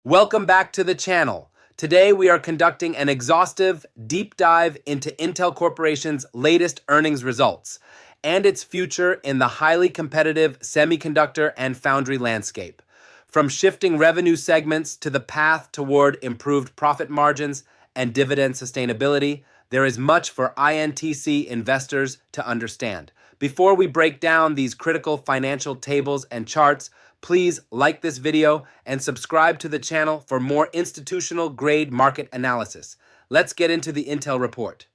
Welcome back to the channel. Today we are conducting an exhaustive deep dive into Intel Corporation's latest earnings results and its future in the highly competitive semiconductor and foundry landscape. From shifting revenue segments to the path toward improved profit margins and dividend sustainability, there is much for INTC investors to understand. Before we break down these critical financial tables and charts, please like this video and subscribe to the channel for more institutional grade market analysis. Let's get into the Intel report.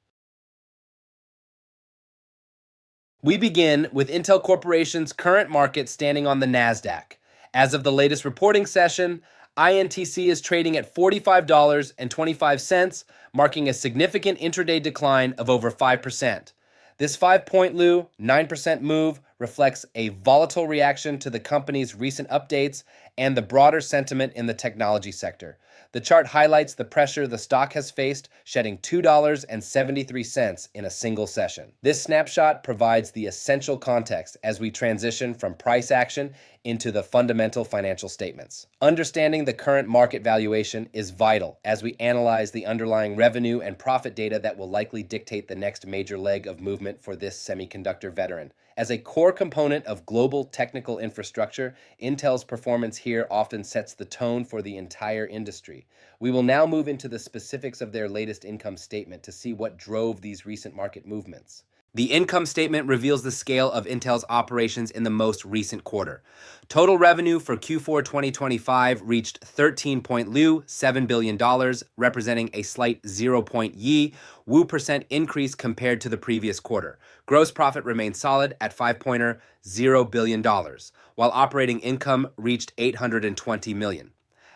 We begin with Intel Corporation's current market standing on the Nasdaq. As of the latest reporting session, INTC is trading at $45.25, marking a significant intraday decline of over 5%. This 5-point Lu 9% move reflects a volatile reaction to the company's recent updates and the broader sentiment in the technology sector. The chart highlights the pressure the stock has faced, shedding $2.73 in a single session. This snapshot provides the essential context as we transition from price action into the fundamental financial statements. Understanding the current market valuation is vital as we analyze the underlying revenue and profit data that will likely dictate the next major leg of movement for this semiconductor veteran. As a core component of global technical infrastructure, Intel's performance here often sets the tone for the entire industry. We will now move into the specifics of their latest income statement to see what drove these recent market movements. The income statement reveals the scale of Intel's operations in the most recent quarter. Total revenue for Q4 2025 reached $13.7 billion, representing a slight 0.Wu% increase compared to the previous quarter. Gross profit remained solid at $5.0 billion, while operating income reached $820 million.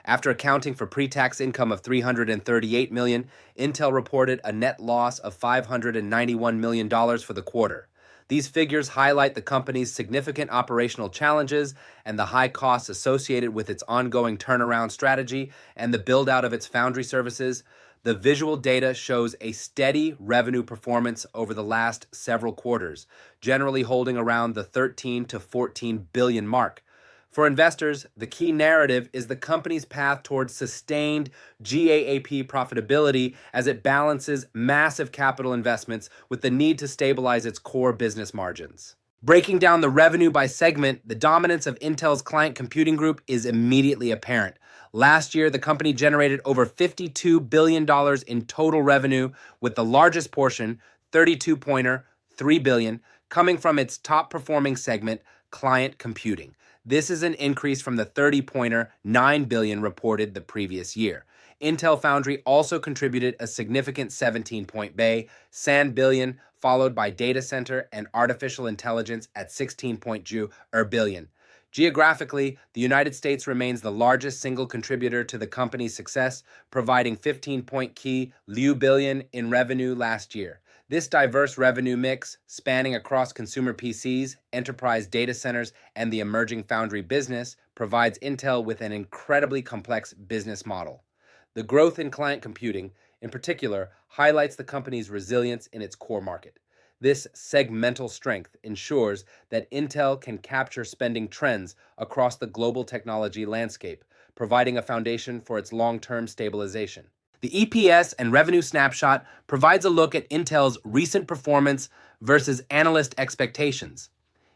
After accounting for pre-tax income of $338 million, Intel reported a net loss of $591 million for the quarter. These figures highlight the company's significant operational challenges and the high costs associated with its ongoing turnaround strategy and the build-out of its foundry services. The visual data shows a steady revenue performance over the last several quarters, generally holding around the 13 to 14 billion mark. For investors, the key narrative is the company's path towards sustained GAAP profitability as it balances massive capital investments with the need to stabilize its core business margins. Breaking down the revenue by segment, the dominance of Intel's client computing group is immediately apparent. Last year, the company generated over $52 billion in total revenue, with the largest portion, 32.3 billion, coming from its top-performing segment, client computing. This is an increase from the 30.9 billion reported the previous year. Intel Foundry also contributed a significant 17.2 billion, followed by data center and artificial intelligence at 16.2 billion. Geographically, the United States remains the largest single contributor to the company's success, providing 15.2 billion in revenue last year. This diverse revenue mix, spanning across consumer PCs, enterprise data centers, and the emerging foundry business, provides Intel with an incredibly complex business model. The growth in client computing, in particular, highlights the company's resilience in its core market. This segmental strength ensures that Intel can capture spending trends across the global technology landscape, providing a foundation for its long-term stabilization. The EPS and revenue snapshot provides a look at Intel's recent performance versus analyst expectations.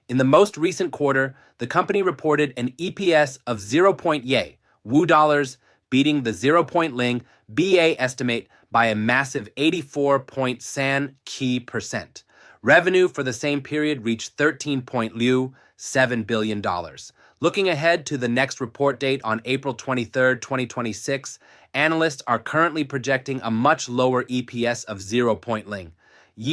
In the most recent quarter, the company reported an EPS of 0.8 Wu dollars, beating the 0.ling BA estimate by a massive 84.7%. Revenue for the same period reached $13.7 billion. Looking ahead to the next report date on April 23, 2026, analysts are currently projecting a much lower EPS of 0.ling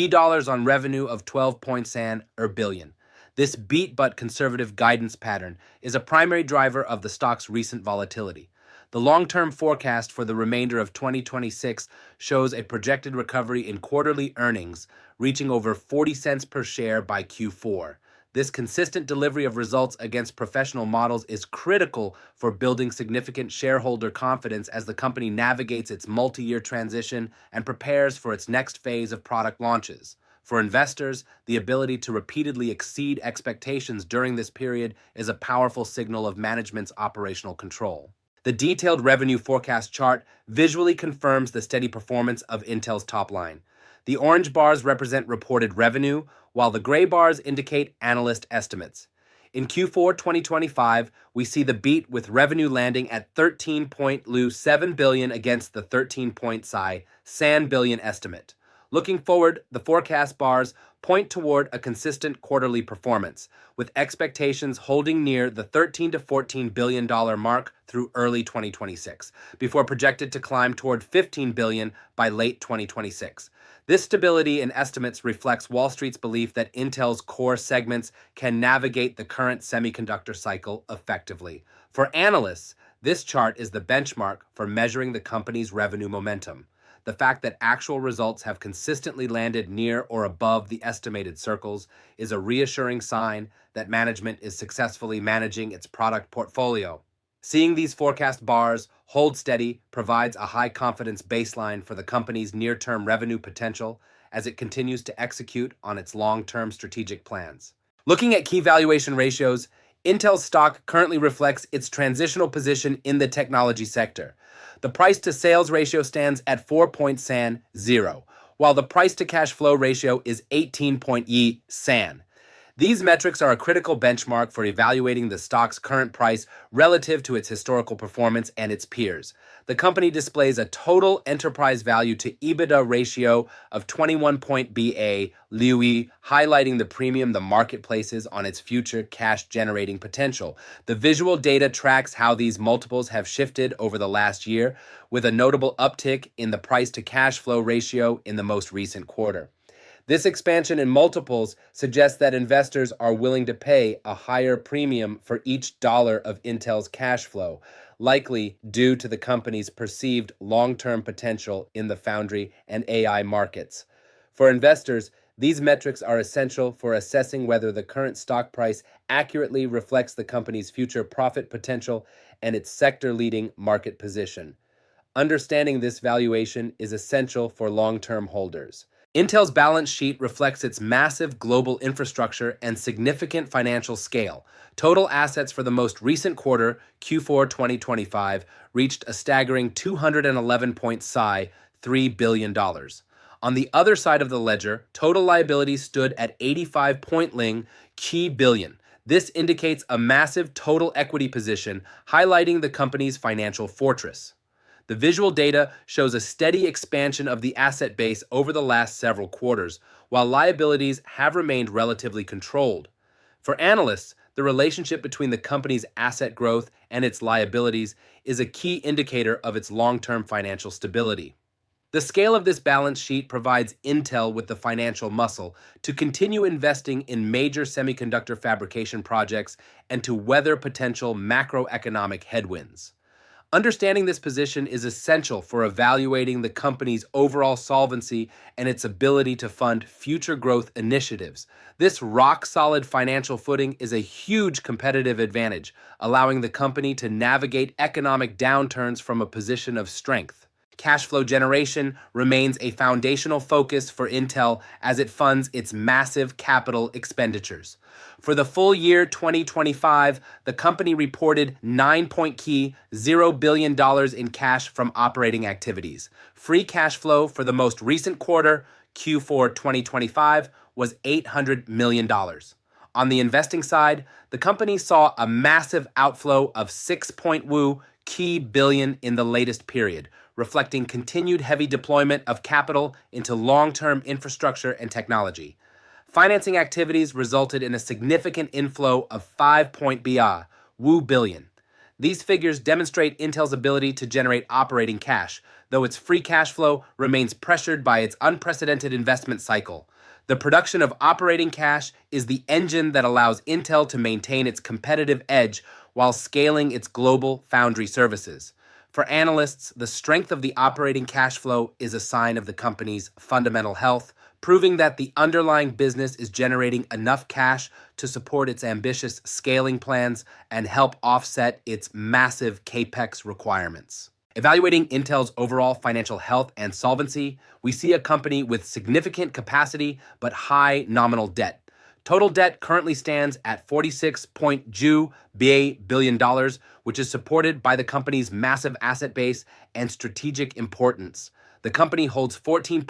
dollars on revenue of 12.7 billion. This beat but conservative guidance pattern is a primary driver of the stock's recent volatility. The long-term forecast for the remainder of 2026 shows a projected recovery in quarterly earnings, reaching over 40 cents per share by Q4. This consistent delivery of results against professional models is critical for building significant shareholder confidence as the company navigates its multi-year transition and prepares for its next phase of product launches. For investors, the ability to repeatedly exceed expectations during this period is a powerful signal of management's operational control. The detailed revenue forecast chart visually confirms the steady performance of Intel's top line. The orange bars represent reported revenue, while the gray bars indicate analyst estimates. In Q4 2025, we see the beat with revenue landing at 13.7 billion against the 13.7 billion estimate. Looking forward, the forecast bars point toward a consistent quarterly performance, with expectations holding near the $13 to $14 billion mark through early 2026, before projected to climb toward $15 billion by late 2026. This stability in estimates reflects Wall Street's belief that Intel's core segments can navigate the current semiconductor cycle effectively. For analysts, this chart is the benchmark for measuring the company's revenue momentum. The fact that actual results have consistently landed near or above the estimated circles is a reassuring sign that management is successfully managing its product portfolio. Seeing these forecast bars hold steady provides a high-confidence baseline for the company's near-term revenue potential as it continues to execute on its long-term strategic plans. Looking at key valuation ratios, Intel's stock currently reflects its transitional position in the technology sector. The price-to-sales ratio stands at 4.0, while the price-to-cash flow ratio is 18.0. These metrics are a critical benchmark for evaluating the stock's current price relative to its historical performance and its peers. The company displays a total enterprise value to EBITDA ratio of 21.BA, highlighting the premium the market places on its future cash-generating potential. The visual data tracks how these multiples have shifted over the last year, with a notable uptick in the price-to-cash flow ratio in the most recent quarter. This expansion in multiples suggests that investors are willing to pay a higher premium for each dollar of Intel's cash flow, likely due to the company's perceived long-term potential in the foundry and AI markets. For investors, these metrics are essential for assessing whether the current stock price accurately reflects the company's future profit potential and its sector-leading market position. Understanding this valuation is essential for long-term holders. Intel's balance sheet reflects its massive global infrastructure and significant financial scale. Total assets for the most recent quarter, Q4 2025, reached a staggering $211.3 billion. On the other side of the ledger, total liabilities stood at 85.0 billion. This indicates a massive total equity position, highlighting the company's financial fortress. The visual data shows a steady expansion of the asset base over the last several quarters, while liabilities have remained relatively controlled. For analysts, the relationship between the company's asset growth and its liabilities is a key indicator of its long-term financial stability. The scale of this balance sheet provides Intel with the financial muscle to continue investing in major semiconductor fabrication projects and to weather potential macroeconomic headwinds. Understanding this position is essential for evaluating the company's overall solvency and its ability to fund future growth initiatives. This rock-solid financial footing is a huge competitive advantage, allowing the company to navigate economic downturns from a position of strength. Cash flow generation remains a foundational focus for Intel as it funds its massive capital expenditures. For the full year 2025, the company reported $9.0 billion in cash from operating activities. Free cash flow for the most recent quarter, Q4 2025, was $800 million. On the investing side, the company saw a massive outflow of $6.1 billion in the latest period, reflecting continued heavy deployment of capital into long-term infrastructure and technology. Financing activities resulted in a significant inflow of $5 billion. These figures demonstrate Intel's ability to generate operating cash, though its free cash flow remains pressured by its unprecedented investment cycle. The production of operating cash is the engine that allows Intel to maintain its competitive edge while scaling its global foundry services. For analysts, the strength of the operating cash flow is a sign of the company's fundamental health, proving that the underlying business is generating enough cash to support its ambitious scaling plans and help offset its massive capex requirements. Evaluating Intel's overall financial health and solvency, we see a company with significant capacity but high nominal debt. Total debt currently stands at $46.2 billion, which is supported by the company's massive asset base and strategic importance. The company holds 14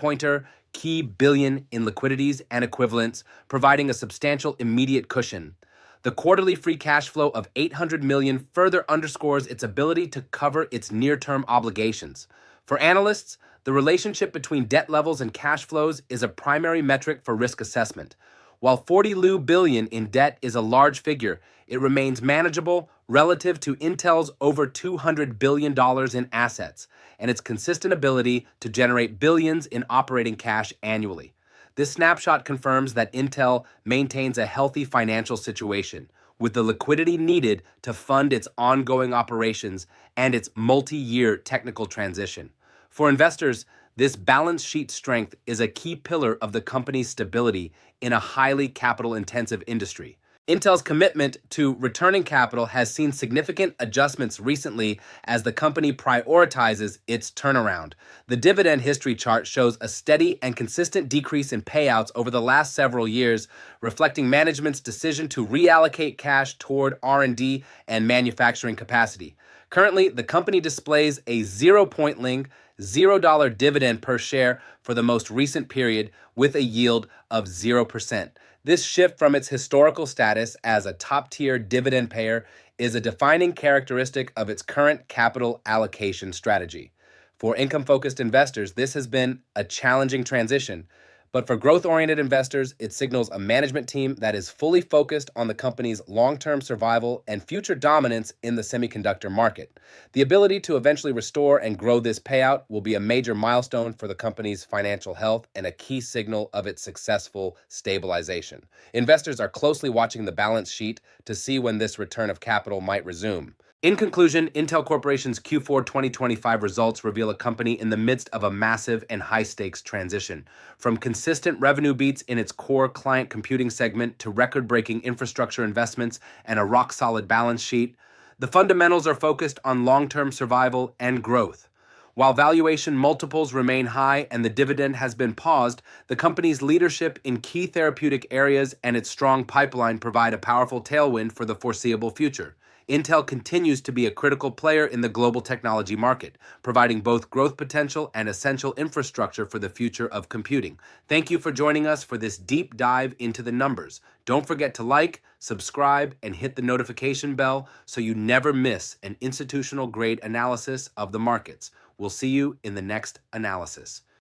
key billion in liquidities and equivalents, providing a substantial immediate cushion. The quarterly free cash flow of $800 million further underscores its ability to cover its near-term obligations. For analysts, the relationship between debt levels and cash flows is a primary metric for risk assessment. While 40 billion in debt is a large figure, it remains manageable relative to Intel's over $200 billion in assets and its consistent ability to generate billions in operating cash annually. This snapshot confirms that Intel maintains a healthy financial situation, with the liquidity needed to fund its ongoing operations and its multi-year technical transition. For investors, this balance sheet strength is a key pillar of the company's stability in a highly capital-intensive industry. Intel's commitment to returning capital has seen significant adjustments recently as the company prioritizes its turnaround. The dividend history chart shows a steady and consistent decrease in payouts over the last several years, reflecting management's decision to reallocate cash toward R&D and manufacturing capacity. Currently, the company displays a $0 dividend per share for the most recent period with a yield of 0%. This shift from its historical status as a top-tier dividend payer is a defining characteristic of its current capital allocation strategy. For income-focused investors, this has been a challenging transition, but for growth-oriented investors, it signals a management team that is fully focused on the company's long-term survival and future dominance in the semiconductor market. The ability to eventually restore and grow this payout will be a major milestone for the company's financial health and a key signal of its successful stabilization. Investors are closely watching the balance sheet to see when this return of capital might resume. In conclusion, Intel Corporation's Q4 2025 results reveal a company in the midst of a massive and high-stakes transition. From consistent revenue beats in its core client computing segment to record-breaking infrastructure investments and a rock-solid balance sheet, the fundamentals are focused on long-term survival and growth. While valuation multiples remain high and the dividend has been paused, the company's leadership in key therapeutic areas and its strong pipeline provide a powerful tailwind for the foreseeable future. Intel continues to be a critical player in the global technology market, providing both growth potential and essential infrastructure for the future of computing. Thank you for joining us for this deep dive into the numbers. Don't forget to like, subscribe, and hit the notification bell so you never miss an institutional-grade analysis of the markets. We'll see you in the next analysis.